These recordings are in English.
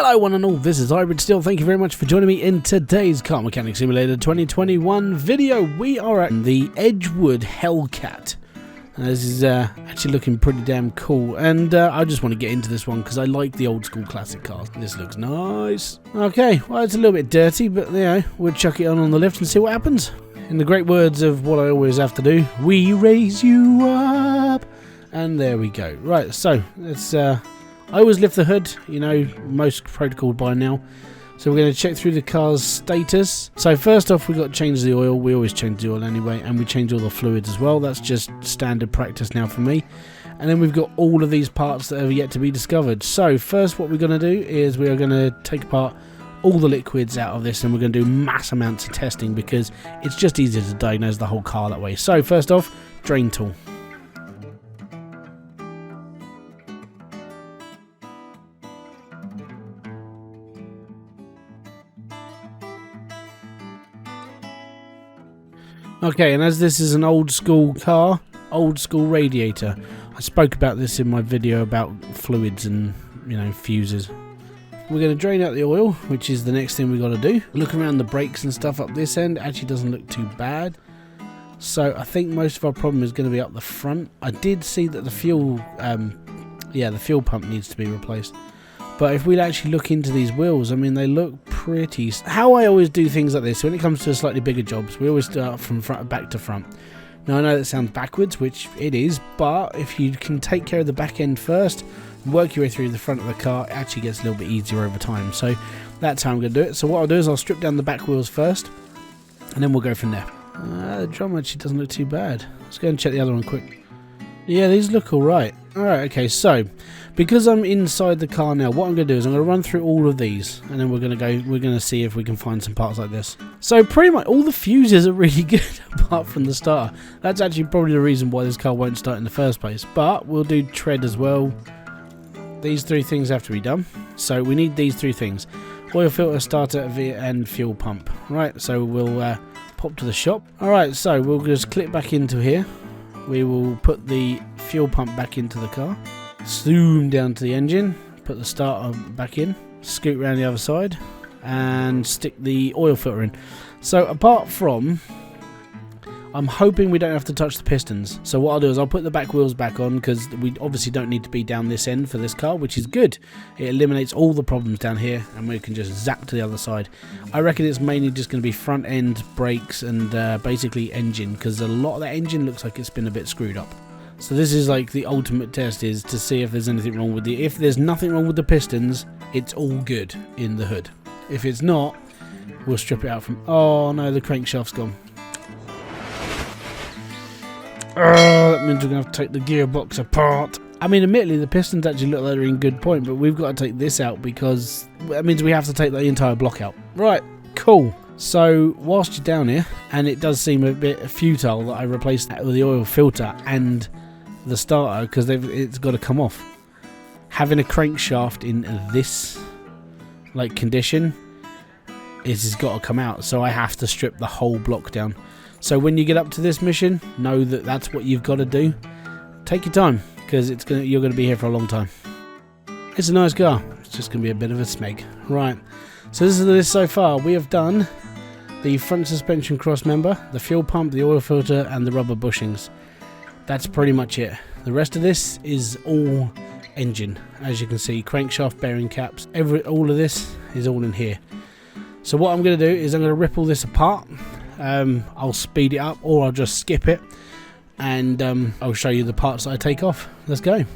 Hello one and all, this is Hybridsteel. Thank you very much for joining me in today's Car Mechanic Simulator 2021 video. We are at the Edgewood Hellcat. This is actually looking pretty damn cool, and I just want to get into this one because I like the old school classic cars. This looks nice. Okay, well it's a little bit dirty, but you know, we'll chuck it on the lift and see what happens. In the great words of what I always have to do, we raise you up. And there we go. Right, so let's I always lift the hood, you know, most protocol by now. So we're going to check through the car's status. So first off, we've got to change the oil. We always change the oil anyway, and we change all the fluids as well. That's just standard practice now for me. And then we've got all of these parts that have yet to be discovered. So first what we're going to do is we are going to take apart all the liquids out of this, and we're going to do mass amounts of testing because it's just easier to diagnose the whole car that way. So first off, drain tool. Okay, and as this is an old school car, old school radiator, I spoke about this in my video about fluids and, you know, fuses. We're going to drain out the oil, which is the next thing we've got to do. Look around the brakes and stuff up this end, actually doesn't look too bad. So I think most of our problem is going to be up the front. I did see that the fuel, the fuel pump needs to be replaced. But if we actually look into these wheels, I mean, they look pretty... How I always do things like this, when it comes to slightly bigger jobs, we always start from front back to front. Now, I know that sounds backwards, which it is, but if you can take care of the back end first, work your way through the front of the car, it actually gets a little bit easier over time. So that's how I'm going to do it. So what I'll do is I'll strip down the back wheels first, and then we'll go from there. The drum actually doesn't look too bad. Let's go and check the other one quick. Yeah, these look alright. Alright, okay, so because I'm inside the car now, what I'm going to do is I'm going to run through all of these, and then we're going to see if we can find some parts like this. So pretty much all the fuses are really good apart from the starter. That's actually probably the reason why this car won't start in the first place. But we'll do tread as well. These three things have to be done. So we need these three things: oil filter, starter, and fuel pump. Right, so we'll pop to the shop. Alright, so we'll just click back into here. We will put the fuel pump back into the car, zoom down to the engine, put the starter back in, scoot around the other side, and stick the oil filter in. So apart from, I'm hoping we don't have to touch the pistons. So what I'll do is I'll put the back wheels back on, because we obviously don't need to be down this end for this car, which is good. It eliminates all the problems down here, and we can just zap to the other side. I reckon it's mainly just going to be front end, brakes, and basically engine, because a lot of that engine looks like it's been a bit screwed up. So this is like the ultimate test, is to see if there's anything wrong with the... If there's nothing wrong with the pistons, it's all good in the hood. If it's not, we'll strip it out from... Oh no, the crankshaft's gone. That means we're going to have to take the gearbox apart. I mean, admittedly, the pistons actually look like they're in good point, but we've got to take this out because that means we have to take the entire block out. Right, cool. So, whilst you're down here, and it does seem a bit futile that I replaced that with the oil filter and the starter because it's got to come off. Having a crankshaft in this condition, it's got to come out, so I have to strip the whole block down. So when you get up to this mission, know that that's what you've got to do. Take your time, because you're going to be here for a long time. It's a nice car. It's just going to be a bit of a smeg. Right. So this is this so far. We have done the front suspension cross member, the fuel pump, the oil filter, and the rubber bushings. That's pretty much it. The rest of this is all engine. As you can see, crankshaft, bearing caps, all of this is all in here. So what I'm going to do is I'm going to rip all this apart. I'll speed it up, or I'll just skip it, and I'll show you the parts that I take off. Let's go.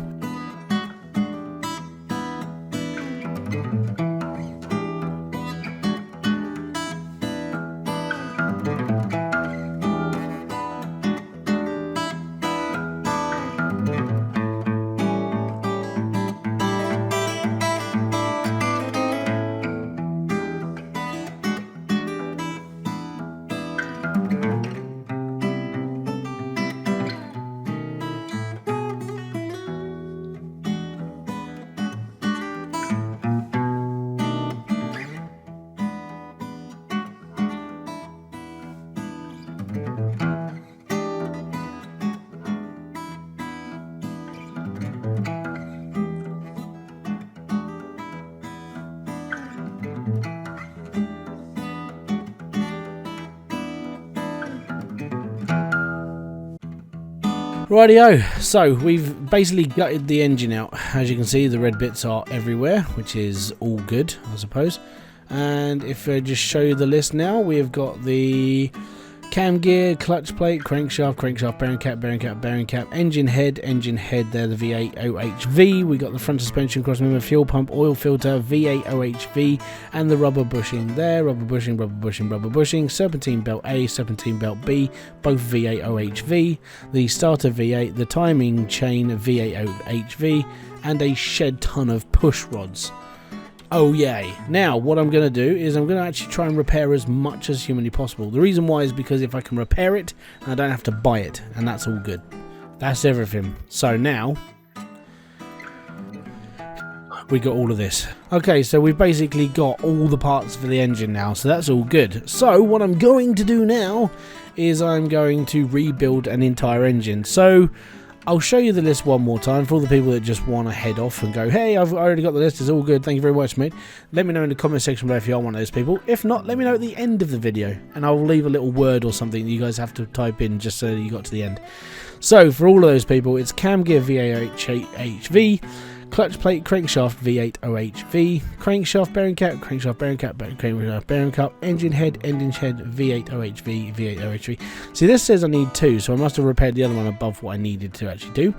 Rightio, so we've basically gutted the engine out. As you can see, the red bits are everywhere, which is all good, I suppose. And if I just show you the list now, we have got the cam gear, clutch plate, crankshaft, bearing cap, engine head there, the V8 OHV. We got the front suspension, crossmember, fuel pump, oil filter, V8 OHV, and the rubber bushing there, rubber bushing, serpentine belt A, serpentine belt B, both V8 OHV, the starter V8, the timing chain V8 OHV, and a shed ton of push rods. Oh yay. Now what I'm going to do is I'm going to actually try and repair as much as humanly possible. The reason why is because if I can repair it, I don't have to buy it, and that's all good. That's everything. So now we got all of this. Okay, so we've basically got all the parts for the engine now, so that's all good. So what I'm going to do now is I'm going to rebuild an entire engine. So I'll show you the list one more time for all the people that just want to head off and go, hey, I've already got the list, it's all good, thank you very much, mate. Let me know in the comment section below if you are one of those people. If not, let me know at the end of the video, and I'll leave a little word or something that you guys have to type in just so you got to the end. So, for all of those people, it's cam gear VAHV, clutch plate, crankshaft V8 OHV, crankshaft bearing cap, bearing cap, engine head V8 OHV. See, this says I need 2, so I must have repaired the other one above what I needed to actually do.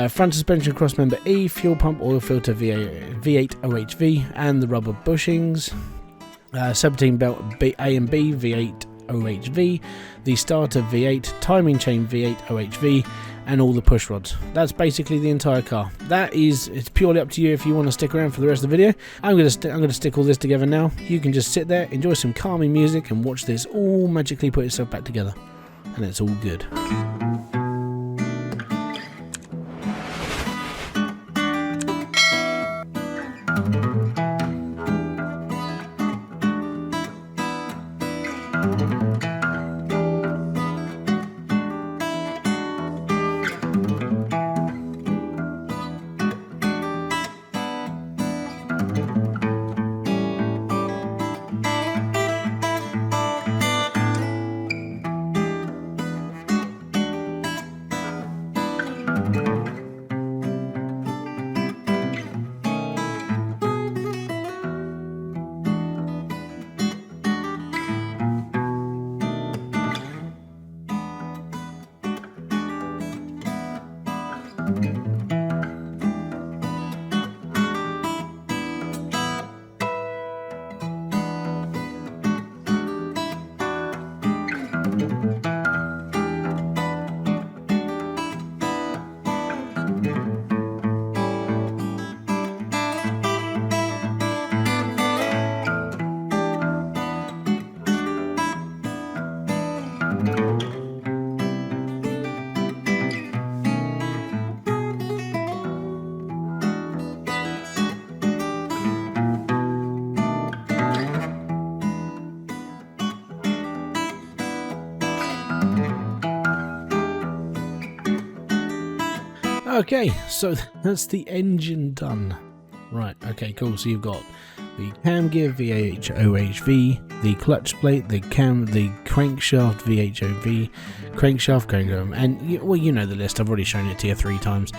Front suspension crossmember E, fuel pump, oil filter V8 OHV, and the rubber bushings. Serpentine belt A and B V8 OHV, the starter V8, timing chain V8 OHV, and all the push rods. That's basically the entire car. It's purely up to you if you want to stick around for the rest of the video. I'm gonna stick all this together now. You can just sit there, enjoy some calming music, and watch this all magically put itself back together, and it's all good. Okay, so that's the engine done. Right, okay, cool. So you've got the cam gear VHOHV, the clutch plate, the crankshaft VHOV, crankshaft, and well, you know the list. I've already shown it to you 3 times.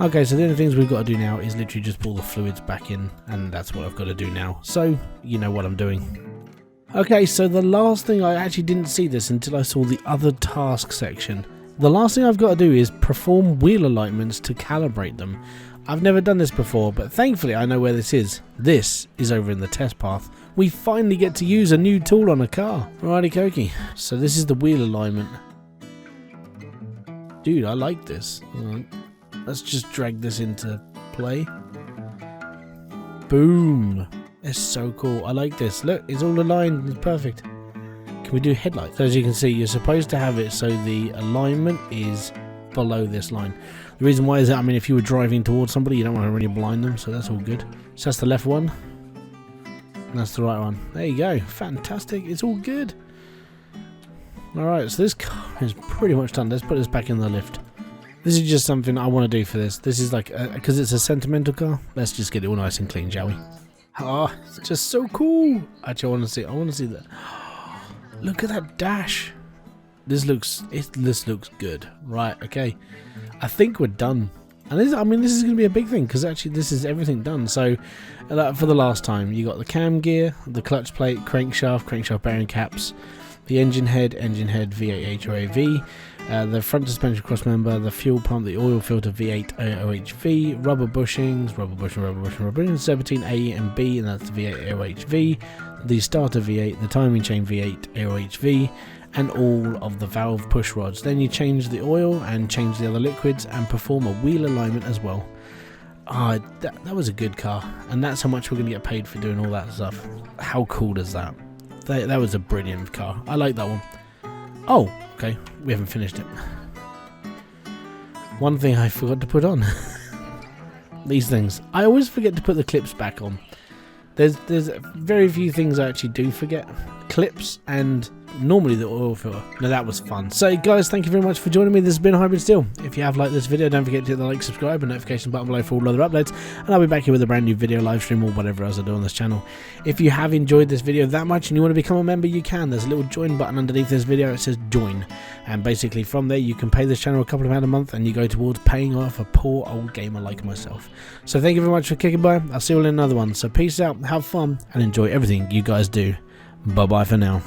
Okay, so the only things we've got to do now is literally just pull the fluids back in, and that's what I've got to do now. So you know what I'm doing. Okay, so the last thing, I actually didn't see this until I saw the other task section. The last thing I've got to do is perform wheel alignments to calibrate them. I've never done this before, but thankfully I know where this is. This is over in the test path. We finally get to use a new tool on a car. Alrighty cokey. So this is the wheel alignment. Dude, I like this. Right. Let's just drag this into play. Boom. It's so cool. I like this. Look, it's all aligned. It's perfect. Can we do headlights? So as you can see, you're supposed to have it so the alignment is below this line. The reason why is that, I mean, if you were driving towards somebody, you don't want to really blind them, so that's all good. So that's the left one. And that's the right one. There you go. Fantastic. It's all good. Alright, so this car is pretty much done. Let's put this back in the lift. This is just something I want to do for this. This is like, because it's a sentimental car, let's just get it all nice and clean, shall we? Oh, it's just so cool. Actually, I want to see that. Look at that dash. This looks good, right? Okay, I think we're done. And this, I mean, this is going to be a big thing because actually this is everything done. So for the last time, you got the cam gear, the clutch plate, crankshaft bearing caps, the engine head, V8 HOAV, the front suspension cross member, the fuel pump, the oil filter V8 OHV, rubber bushings, rubber 17 A and B, and that's the V8 OHV, the starter V8, the timing chain V8 AOHV, and all of the valve push rods. Then you change the oil and change the other liquids and perform a wheel alignment as well. That was a good car, and that's how much we're going to get paid for doing all that stuff. How cool is that? That was a brilliant car. I like that one. Oh, okay, we haven't finished it. One thing I forgot to put on. These things. I always forget to put the clips back on. There's very few things I actually do forget. Clips and normally the oil filter. Now that was fun. So guys, thank you very much for joining me. This has been Hybridsteel. If you have liked this video, don't forget to hit the like, subscribe, and notification button below for all other uploads, and I'll be back here with a brand new video, live stream, or whatever else I do on this channel. If you have enjoyed this video that much and you want to become a member, you can. There's a little join button underneath this video. It says join, and basically from there you can pay this channel a couple of pounds a month, and you go towards paying off a poor old gamer like myself. So thank you very much for kicking by. I'll see you all in another one. So peace out, have fun, and enjoy everything you guys do. Bye bye for now.